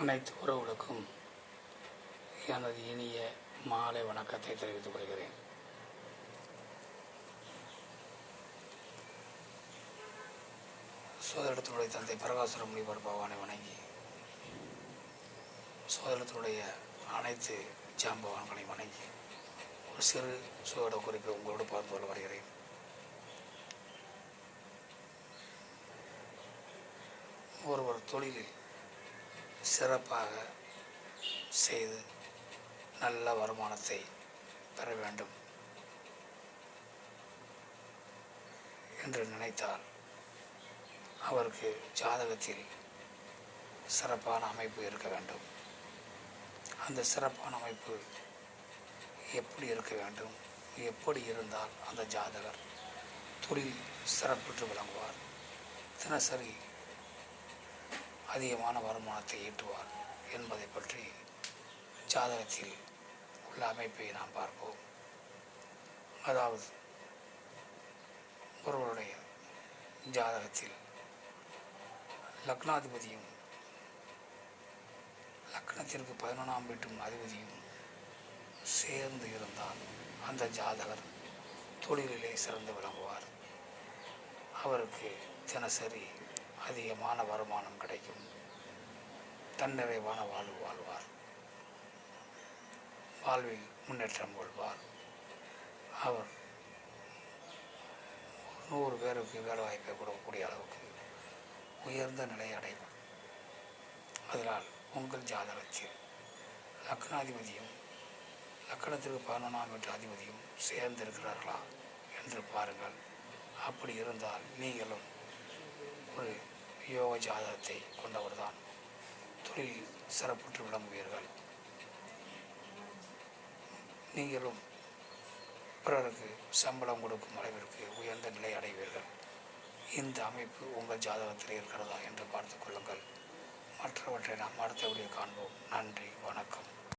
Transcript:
அனைத்து உறவுகளுக்கும் எனது இனிய மாலை வணக்கத்தை தெரிவித்துக் கொள்கிறேன். சோதரத்தினுடைய தந்தை பிரகாசர முனிவர் பகவானை வணங்கி, சோதரத்தினுடைய அனைத்து ஜாம்பவான்களை வணங்கி ஒரு சிறு சோத குறிப்பை உங்களோடு பார்த்து கொள்ள வருகிறேன். ஒருவர் தொழிலில் சிறப்பாக செய்து நல்ல வருமானத்தை பெற வேண்டும் என்று நினைத்தால் அவருக்கு ஜாதகத்தில் சிறப்பான அமைப்பு இருக்க வேண்டும். அந்த சிறப்பான அமைப்பு எப்படி இருக்க வேண்டும், எப்படி இருந்தால் அந்த ஜாதகர் தொழில் சிறப்புற்று விளங்குவார், தினசரி அதிகமான வருமானத்தை ஈட்டுவார் என்பதை பற்றி ஜாதகத்தில் உள்ள அமைப்பை நாம் பார்ப்போம். அதாவது ஒருவருடைய ஜாதகத்தில் லக்னாதிபதியும் லக்னத்திற்கு 11ஆம் வீட்டும் அதிபதியும் சேர்ந்து இருந்தால் அந்த ஜாதகர் தொழிலிலே சிறந்து விளங்குவார். அவருக்கு தினசரி அதிகமான வருமானம் கிடைக்கும், தன்னிறைவான வாழ்வு வாழ்வார், வாழ்வில் முன்னேற்றம் கொள்வார். அவர் 100 பேருக்கு வேலை வாய்ப்பை கொடுக்கக்கூடிய அளவுக்கு உயர்ந்த நிலையை அடைவார். அதனால் உங்கள் ஜாதகத்தில் லக்னாதிபதியும் லக்னத்திற்கு 11ஆம் வீட்டு அதிபதியும் சேர்ந்திருக்கிறார்களா என்று பாருங்கள். அப்படி இருந்தால் நீங்களும் ஒரு யோக ஜாதகத்தை கொண்டவர்தான், தொழில் சிறப்புற்று விளங்குவீர்கள். நீங்களும் பிறருக்கு சம்பளம் கொடுக்கும் அளவிற்கு உயர்ந்த நிலை அடைவீர்கள். இந்த அமைப்பு உங்கள் ஜாதகத்தில் இருக்கிறதா என்று பார்த்துக் கொள்ளுங்கள். மற்றவற்றை நாம் அடுத்த வீடியோ காண்போம். நன்றி, வணக்கம்.